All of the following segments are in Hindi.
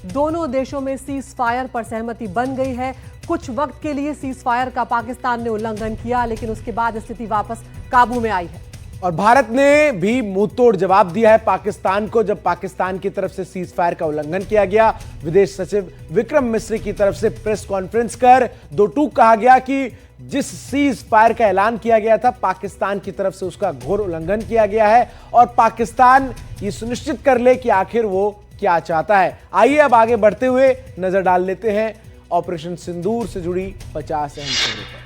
दोनों देशों में सीज फायर पर सहमति बन गई है। कुछ वक्त के लिए सीज फायर का पाकिस्तान ने उल्लंघन किया, लेकिन उसके बाद स्थिति वापस काबू में आई है। और भारत ने भी मुंहतोड़ जवाब दिया है पाकिस्तान को, जब पाकिस्तान की तरफ से सीज फायर का उल्लंघन किया गया। विदेश सचिव विक्रम मिस्री की तरफ से प्रेस कॉन्फ्रेंस कर दो टूक कहा गया कि जिस सीज फायर का ऐलान किया गया था, पाकिस्तान की तरफ से उसका घोर उल्लंघन किया गया है और पाकिस्तान ये सुनिश्चित कर ले कि आखिर वो क्या चाहता है। आइए अब आगे बढ़ते हुए नजर डाल लेते हैं ऑपरेशन सिंदूर से जुड़ी 50 अहम खबरों पर।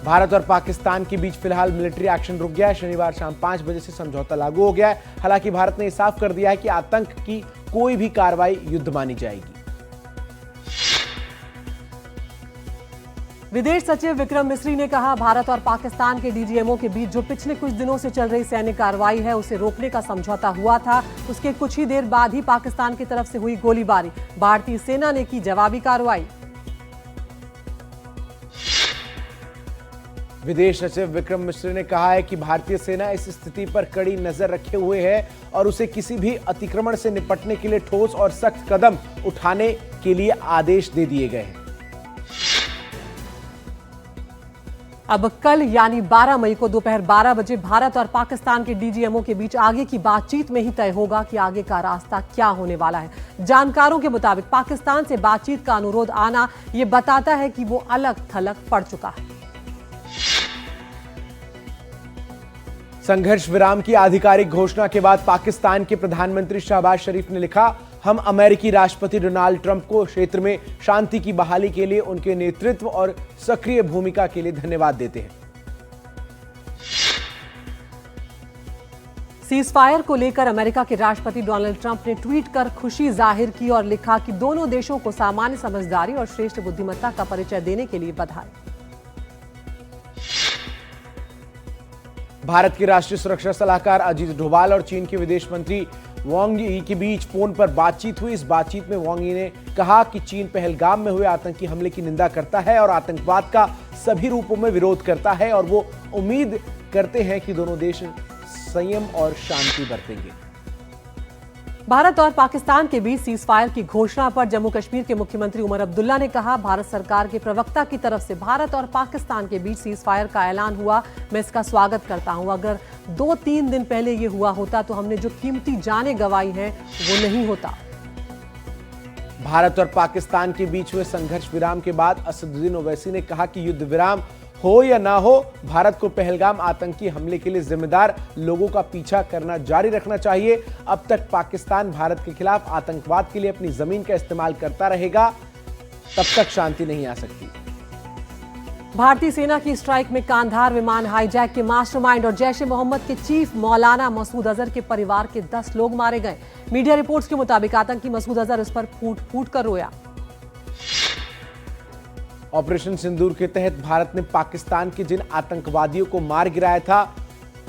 भारत और पाकिस्तान के बीच फिलहाल मिलिट्री एक्शन रुक गया है। शनिवार शाम 5 बजे से समझौता लागू हो गया है। हालांकि भारत ने साफ कर दिया है कि आतंक की कोई भी कार्रवाई युद्ध मानी जाएगी। विदेश सचिव विक्रम मिस्री ने कहा, भारत और पाकिस्तान के डीजीएमओ के बीच जो पिछले कुछ दिनों से चल रही सैन्य कार्रवाई है, उसे रोकने का समझौता हुआ था। उसके कुछ ही देर बाद ही पाकिस्तान की तरफ से हुई गोलीबारी। भारतीय सेना ने की जवाबी कार्रवाई। विदेश सचिव विक्रम मिस्री ने कहा है कि भारतीय सेना इस स्थिति पर कड़ी नजर रखे हुए है और उसे किसी भी अतिक्रमण से निपटने के लिए ठोस और सख्त कदम उठाने के लिए आदेश दे दिए गए हैं। अब कल यानी 12 मई को दोपहर 12 बजे भारत और पाकिस्तान के डीजीएमओ के बीच आगे की बातचीत में ही तय होगा कि आगे का रास्ता क्या होने वाला है। जानकारों के मुताबिक पाकिस्तान से बातचीत का अनुरोध आना यह बताता है कि वो अलग थलग पड़ चुका है। संघर्ष विराम की आधिकारिक घोषणा के बाद पाकिस्तान के प्रधानमंत्री शहबाज शरीफ ने लिखा, हम अमेरिकी राष्ट्रपति डोनाल्ड ट्रंप को क्षेत्र में शांति की बहाली के लिए उनके नेतृत्व और सक्रिय भूमिका के लिए धन्यवाद देते हैं। सीज फायर को लेकर अमेरिका के राष्ट्रपति डोनाल्ड ट्रंप ने ट्वीट कर खुशी जाहिर की और लिखा कि दोनों देशों को सामान्य समझदारी और श्रेष्ठ बुद्धिमत्ता का परिचय देने के लिए बधाई। भारत के राष्ट्रीय सुरक्षा सलाहकार अजीत डोभाल और चीन के विदेश मंत्री वांग यी के बीच फोन पर बातचीत हुई। इस बातचीत में वांग यी ने कहा कि चीन पहलगाम में हुए आतंकी हमले की निंदा करता है और आतंकवाद का सभी रूपों में विरोध करता है और वो उम्मीद करते हैं कि दोनों देश संयम और शांति बरतेंगे। भारत और पाकिस्तान के बीच सीज फायर की घोषणा पर जम्मू कश्मीर के मुख्यमंत्री उमर अब्दुल्ला ने कहा, भारत सरकार के प्रवक्ता की तरफ से भारत और पाकिस्तान के बीच सीज फायर का ऐलान हुआ, मैं इसका स्वागत करता हूं। अगर 2-3 दिन पहले ये हुआ होता तो हमने जो कीमती जानें गंवाई हैं वो नहीं होता। भारत और पाकिस्तान के बीच हुए संघर्ष विराम के बाद असदुद्दीन ओवैसी ने कहा कि युद्ध विराम हो या ना हो, भारत को पहलगाम आतंकी हमले के लिए जिम्मेदार लोगों का पीछा करना जारी रखना चाहिए। अब तक पाकिस्तान भारत के खिलाफ आतंकवाद के लिए अपनी जमीन का इस्तेमाल करता रहेगा, तब तक शांति नहीं आ सकती। भारतीय सेना की स्ट्राइक में कांधार विमान हाईजैक के मास्टरमाइंड और जैश ए मोहम्मद के चीफ मौलाना मसूद अजहर के परिवार के 10 लोग मारे गए। मीडिया रिपोर्ट्स के मुताबिक आतंकी मसूद अजहर इस पर फूट फूट कर रोया। ऑपरेशन सिंदूर के तहत भारत ने पाकिस्तान के जिन आतंकवादियों को मार गिराया था,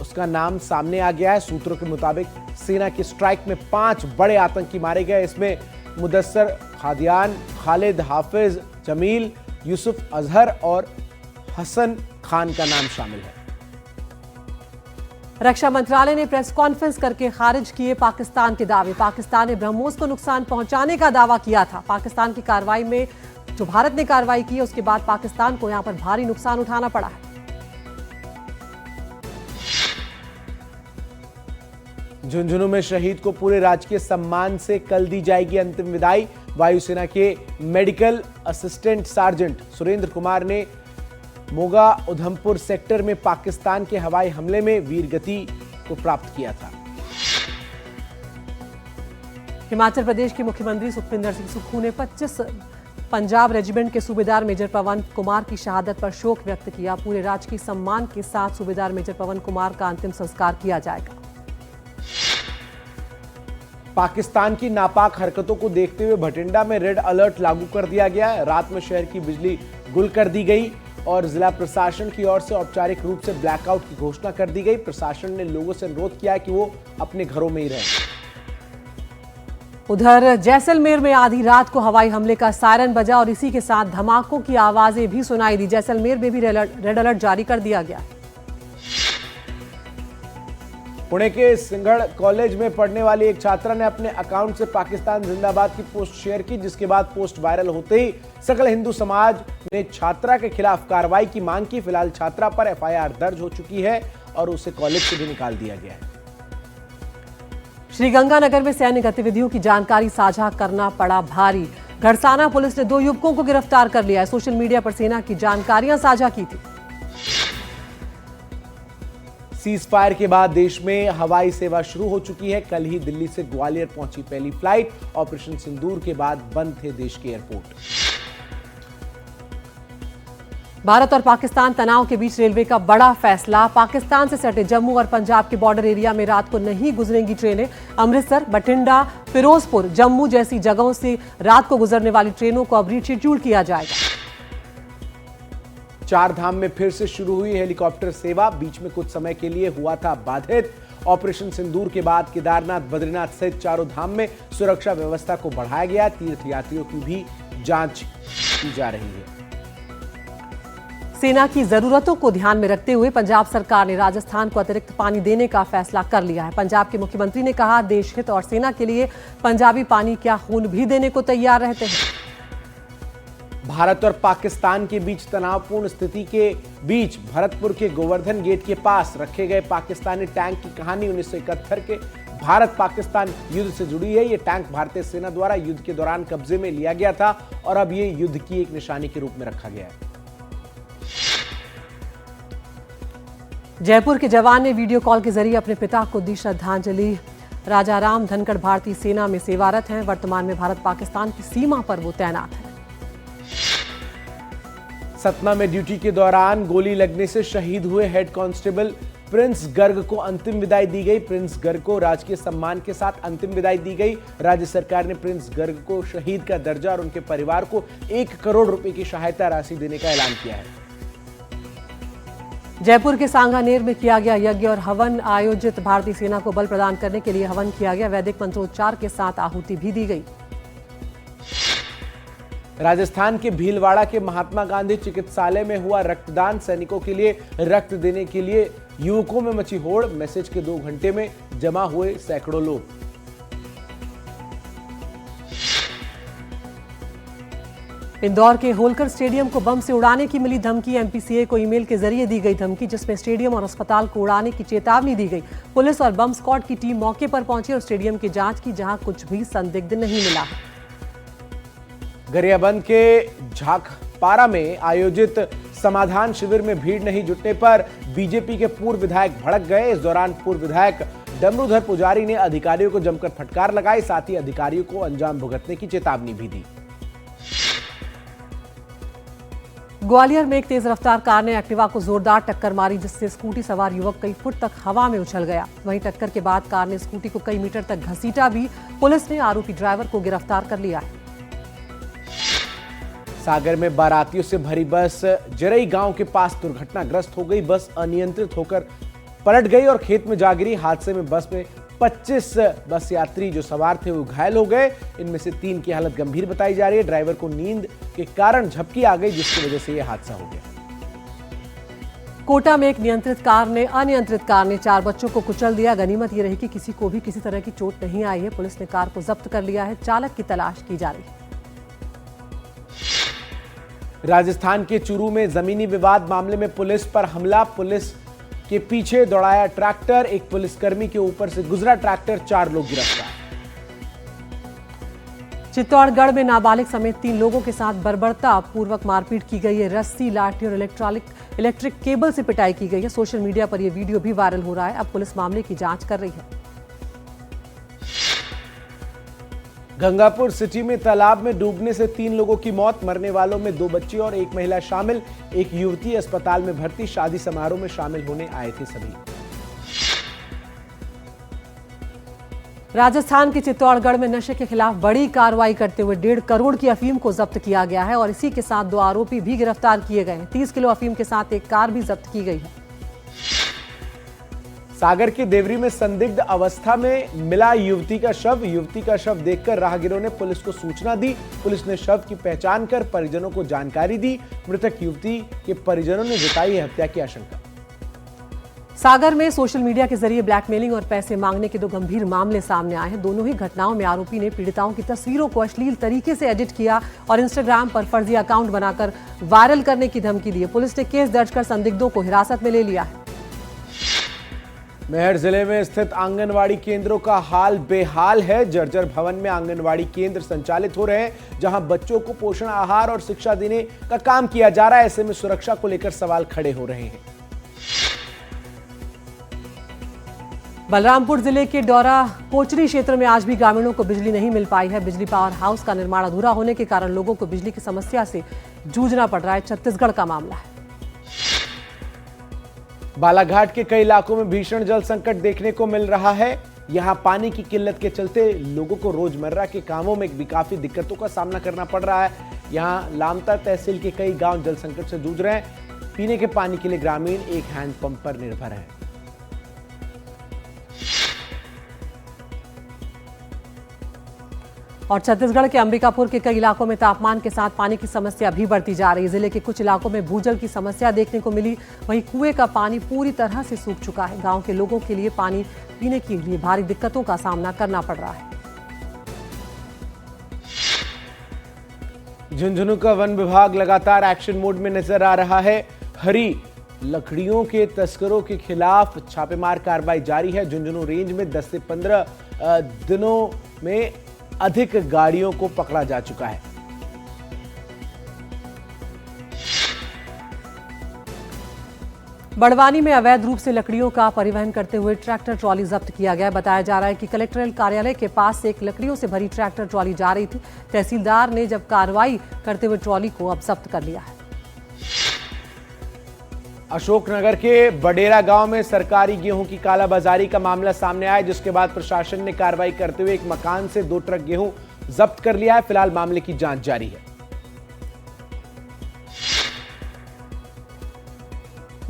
उसका नाम सामने आ गया है। सूत्रों के मुताबिक सेना की स्ट्राइक में 5 बड़े आतंकी मारे गए। इसमें मुदस्सर खादियान, खालिद हाफिज, जमील, यूसुफ अजहर और हसन खान का नाम शामिल है। रक्षा मंत्रालय ने प्रेस कॉन्फ्रेंस करके खारिज किए पाकिस्तान के दावे। पाकिस्तान ने ब्रह्मोस को नुकसान पहुंचाने का दावा किया था। पाकिस्तान की कार्रवाई में जो भारत ने कार्रवाई की, उसके बाद पाकिस्तान को यहां पर भारी नुकसान उठाना पड़ा है। झुंझुनू में शहीद को पूरे राजकीय सम्मान से कल दी जाएगी अंतिम विदाई। वायुसेना के medical assistant sergeant Surendra Kumar ने मोगा उधमपुर सेक्टर में पाकिस्तान के हवाई हमले में वीरगति को प्राप्त किया था। हिमाचल प्रदेश के मुख्यमंत्री सुखविंदर सिंह सुक्खू ने 25 पंजाब रेजिमेंट के सूबेदार मेजर पवन कुमार की शहादत पर शोक व्यक्त किया। पूरे राजकीय सम्मान के साथ सूबेदार मेजर पवन कुमार का अंतिम संस्कार किया जाएगा। पाकिस्तान की नापाक हरकतों को देखते हुए भटिंडा में रेड अलर्ट लागू कर दिया गया है। रात में शहर की बिजली गुल कर दी गई और जिला प्रशासन की ओर से औपचारिक रूप से ब्लैकआउट की घोषणा कर दी गई। प्रशासन ने लोगों से अनुरोध किया कि वो अपने घरों में ही रहें। उधर जैसलमेर में आधी रात को हवाई हमले का सायरन बजा और इसी के साथ धमाकों की आवाजें भी सुनाई दी। जैसलमेर में भी रेड अलर्ट जारी कर दिया गया। पुणे के सिंघड़ कॉलेज में पढ़ने वाली एक छात्रा ने अपने अकाउंट से पाकिस्तान जिंदाबाद की पोस्ट शेयर की, जिसके बाद पोस्ट वायरल होते ही सकल हिंदू समाज ने छात्रा के खिलाफ कार्रवाई की मांग की। फिलहाल छात्रा पर एफआईआर दर्ज हो चुकी है और उसे कॉलेज से भी निकाल दिया गया है। श्रीगंगानगर में सैन्य गतिविधियों की जानकारी साझा करना पड़ा भारी। घड़साना पुलिस ने 2 युवकों को गिरफ्तार कर लिया है। सोशल मीडिया पर सेना की जानकारियां साझा की थी। सीज फायर के बाद देश में हवाई सेवा शुरू हो चुकी है। कल ही दिल्ली से ग्वालियर पहुंची पहली फ्लाइट। ऑपरेशन सिंदूर के बाद बंद थे देश के एयरपोर्ट। भारत और पाकिस्तान तनाव के बीच रेलवे का बड़ा फैसला। पाकिस्तान से सटे जम्मू और पंजाब के बॉर्डर एरिया में रात को नहीं गुजरेंगी ट्रेनें। अमृतसर, बठिंडा, फिरोजपुर, जम्मू जैसी जगहों से रात को गुजरने वाली ट्रेनों को अब रीशेड्यूल किया जाएगा। 4 धाम में फिर से शुरू हुई हेलीकॉप्टर सेवा। बीच में कुछ समय के लिए हुआ था बाधित। ऑपरेशन सिंदूर के बाद केदारनाथ, बद्रीनाथ सहित चारों धाम में सुरक्षा व्यवस्था को बढ़ाया गया। तीर्थयात्रियों की भी जांच की जा रही है। सेना की जरूरतों को ध्यान में रखते हुए पंजाब सरकार ने राजस्थान को अतिरिक्त पानी देने का फैसला कर लिया है। पंजाब के मुख्यमंत्री ने कहा, देश हित और सेना के लिए पंजाबी पानी क्या खून भी देने को तैयार रहते हैं। भारत और पाकिस्तान के बीच तनावपूर्ण स्थिति के बीच भरतपुर के गोवर्धन गेट के पास रखे गए पाकिस्तानी टैंक की कहानी 1971 के भारत पाकिस्तान युद्ध से जुड़ी है। यह टैंक भारतीय सेना द्वारा युद्ध के दौरान कब्जे में लिया गया था और अब यह युद्ध की एक निशानी के रूप में रखा गया है। जयपुर के जवान ने वीडियो कॉल के जरिए अपने पिता को दी श्रद्धांजलि। राजाराम धनखड़ भारतीय सेना में सेवारत हैं। वर्तमान में भारत पाकिस्तान की सीमा पर वो तैनात है। सतना में ड्यूटी के दौरान गोली लगने से शहीद हुए हेड कांस्टेबल प्रिंस गर्ग को अंतिम विदाई दी गई। प्रिंस गर्ग को राजकीय सम्मान के साथ अंतिम विदाई दी गई। राज्य सरकार ने प्रिंस गर्ग को शहीद का दर्जा और उनके परिवार को 1 करोड़ रुपए की सहायता राशि देने का ऐलान किया है। जयपुर के सांगानेर में किया गया यज्ञ और हवन आयोजित। भारतीय सेना को बल प्रदान करने के लिए हवन किया गया। वैदिक मंत्रोच्चार के साथ आहुति भी दी गई। राजस्थान के भीलवाड़ा के महात्मा गांधी चिकित्सालय में हुआ रक्तदान। सैनिकों के लिए रक्त देने के लिए युवकों में मची होड़। मैसेज के 2 घंटे में जमा हुए सैकड़ों लोग। इंदौर के होलकर स्टेडियम को बम से उड़ाने की मिली धमकी। एमपीसीए को ईमेल के जरिए दी गई धमकी, जिसमें स्टेडियम और अस्पताल को उड़ाने की चेतावनी दी गई। पुलिस और बम स्क्वाड की टीम मौके पर पहुंची और स्टेडियम की जांच की, जहां कुछ भी संदिग्ध नहीं मिला। गरियाबंद के झाकपारा में आयोजित समाधान शिविर में भीड़ नहीं जुटने पर बीजेपी के पूर्व विधायक भड़क गए। इस दौरान पूर्व विधायक डमरूधर पुजारी ने अधिकारियों को जमकर फटकार लगाई। साथ ही अधिकारियों को अंजाम भुगतने की चेतावनी भी दी। ग्वालियर में एक तेज रफ्तार कार ने एक्टिवा को जोरदार टक्कर मारी, जिससे स्कूटी सवार युवक कई फुट तक हवा में उछल गया। वहीं टक्कर के बाद कार ने स्कूटी को कई मीटर तक घसीटा भी। पुलिस ने आरोपी ड्राइवर को गिरफ्तार कर लिया है। सागर में बारातियों से भरी बस जरई गांव के पास दुर्घटनाग्रस्त हो गई। बस अनियंत्रित होकर पलट गई और खेत में जा गिरी। हादसे में बस में 25 बस यात्री जो सवार थे वो घायल हो गए। इनमें से 3 की हालत गंभीर बताई जा रही है। ड्राइवर को नींद के कारण झपकी आ गई, जिसकी वजह से यह हादसा हो गया। कोटा में एक अनियंत्रित कार ने 4 बच्चों को कुचल दिया। गनीमत ये रही कि किसी को भी किसी तरह की चोट नहीं आई है। पुलिस ने कार को जब्त कर लिया है। चालक की तलाश की जा रही है। राजस्थान के चूरू में जमीनी विवाद मामले में पुलिस पर हमला। पुलिस के पीछे दौड़ाया ट्रैक्टर। एक पुलिसकर्मी के ऊपर से गुजरा ट्रैक्टर। 4 लोग गिरफ्तार। चित्तौड़गढ़ में नाबालिग समेत 3 लोगों के साथ बर्बरता पूर्वक मारपीट की गई है। रस्सी, लाठी और इलेक्ट्रिक केबल से पिटाई की गई है। सोशल मीडिया पर यह वीडियो भी वायरल हो रहा है। अब पुलिस मामले की जांच कर रही है। गंगापुर सिटी में तालाब में डूबने से 3 लोगों की मौत। मरने वालों में 2 बच्चे और 1 महिला शामिल। एक युवती अस्पताल में भर्ती। शादी समारोह में शामिल होने आए थे सभी। राजस्थान के चित्तौड़गढ़ में नशे के खिलाफ बड़ी कार्रवाई करते हुए 1.5 करोड़ की अफीम को जब्त किया गया है और इसी के साथ 2 आरोपी भी गिरफ्तार किए गए हैं। 30 किलो अफीम के साथ एक कार भी जब्त की गई है। सागर के देवरी में संदिग्ध अवस्था में मिला युवती का शव। युवती का शव देखकर राहगीरों ने पुलिस को सूचना दी। पुलिस ने शव की पहचान कर परिजनों को जानकारी दी। मृतक युवती के परिजनों ने जताई है हत्या की आशंका। सागर में सोशल मीडिया के जरिए ब्लैकमेलिंग और पैसे मांगने के दो गंभीर मामले सामने आए हैं। दोनों ही घटनाओं में आरोपी ने पीड़िताओं की तस्वीरों को अश्लील तरीके से एडिट किया और इंस्टाग्राम पर फर्जी अकाउंट बनाकर वायरल करने की धमकी दी। पुलिस ने केस दर्ज कर संदिग्धों को हिरासत में ले लिया है। मेहर जिले में स्थित आंगनवाड़ी केंद्रों का हाल बेहाल है। जर्जर भवन में आंगनवाड़ी केंद्र संचालित हो रहे हैं, जहां बच्चों को पोषण आहार और शिक्षा देने का काम किया जा रहा है। ऐसे में सुरक्षा को लेकर सवाल खड़े हो रहे हैं। बलरामपुर जिले के डौरा कोचरी क्षेत्र में आज भी ग्रामीणों को बिजली नहीं मिल पाई है। बिजली पावर हाउस का निर्माण अधूरा होने के कारण लोगों को बिजली की समस्या से जूझना पड़ रहा है। छत्तीसगढ़ का मामला है। बालाघाट के कई इलाकों में भीषण जल संकट देखने को मिल रहा है। यहां पानी की किल्लत के चलते लोगों को रोजमर्रा के कामों में भी काफी दिक्कतों का सामना करना पड़ रहा है। यहां लामता तहसील के कई गांव जल संकट से जूझ रहे हैं। पीने के पानी के लिए ग्रामीण एक हैंडपंप पर निर्भर है। और छत्तीसगढ़ के अंबिकापुर के कई इलाकों में तापमान के साथ पानी की समस्या भी बढ़ती जा रही है। जिले के कुछ इलाकों में भूजल की समस्या देखने को मिली। वहीं कुएं का पानी पूरी तरह से सूख चुका है। गांव के लोगों के लिए पानी पीने के लिए भारी दिक्कतों का सामना करना पड़ रहा है। झुंझुनू का वन विभाग लगातार एक्शन मोड में नजर आ रहा है। हरी लकड़ियों के तस्करों के खिलाफ छापेमार कार्रवाई जारी है। झुंझुनू रेंज में 10 से 15 दिनों में अधिक गाड़ियों को पकड़ा जा चुका है। बड़वानी में अवैध रूप से लकड़ियों का परिवहन करते हुए ट्रैक्टर ट्रॉली जब्त किया गया। बताया जा रहा है कि कलेक्टरेट कार्यालय के पास से एक लकड़ियों से भरी ट्रैक्टर ट्रॉली जा रही थी। तहसीलदार ने जब कार्रवाई करते हुए ट्रॉली को अब जब्त कर लिया है। अशोकनगर के बडेरा गांव में सरकारी गेहूं की कालाबाजारी का मामला सामने आया, जिसके बाद प्रशासन ने कार्रवाई करते हुए एक मकान से 2 ट्रक गेहूं जब्त कर लिया है। फिलहाल मामले की जांच जारी है।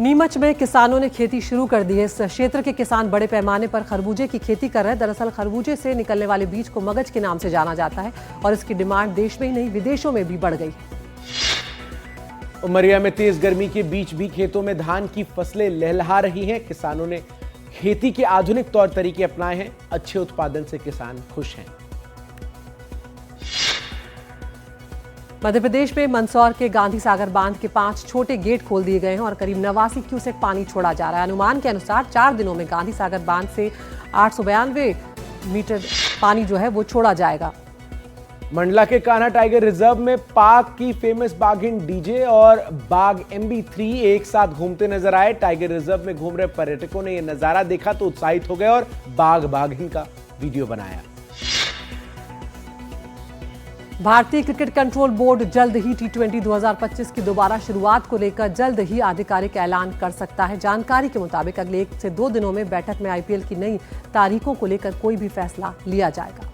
नीमच में किसानों ने खेती शुरू कर दी है। इस क्षेत्र के किसान बड़े पैमाने पर खरबूजे की खेती कर रहे हैं। दरअसल खरबूजे से निकलने वाले बीज को मगज के नाम से जाना जाता है और इसकी डिमांड देश में ही नहीं विदेशों में भी बढ़ गई है। उमरिया में तेज गर्मी के बीच भी खेतों में धान की फसलें लहलहा रही हैं। किसानों ने खेती के आधुनिक तौर तरीके अपनाए हैं। अच्छे उत्पादन से किसान खुश हैं। मध्य प्रदेश में मंदसौर के गांधी सागर बांध के 5 छोटे गेट खोल दिए गए हैं और करीब 89 क्यूसेक पानी छोड़ा जा रहा है। अनुमान के अनुसार 4 दिनों में गांधी सागर बांध से 892 मीटर पानी जो है वो छोड़ा जाएगा। मंडला के कान्हा टाइगर रिजर्व में पाक की फेमस बाघिन डीजे और बाघ MB3 एक साथ घूमते नजर आए। टाइगर रिजर्व में घूम रहे पर्यटकों ने यह नजारा देखा तो उत्साहित हो गए और बाघ बाघिन का वीडियो बनाया। भारतीय क्रिकेट कंट्रोल बोर्ड जल्द ही T20 2025 की दोबारा शुरुआत को लेकर जल्द ही आधिकारिक ऐलान कर सकता है। जानकारी के मुताबिक अगले 1 से 2 दिनों में बैठक में IPL की नई तारीखों को लेकर कोई भी फैसला लिया जाएगा।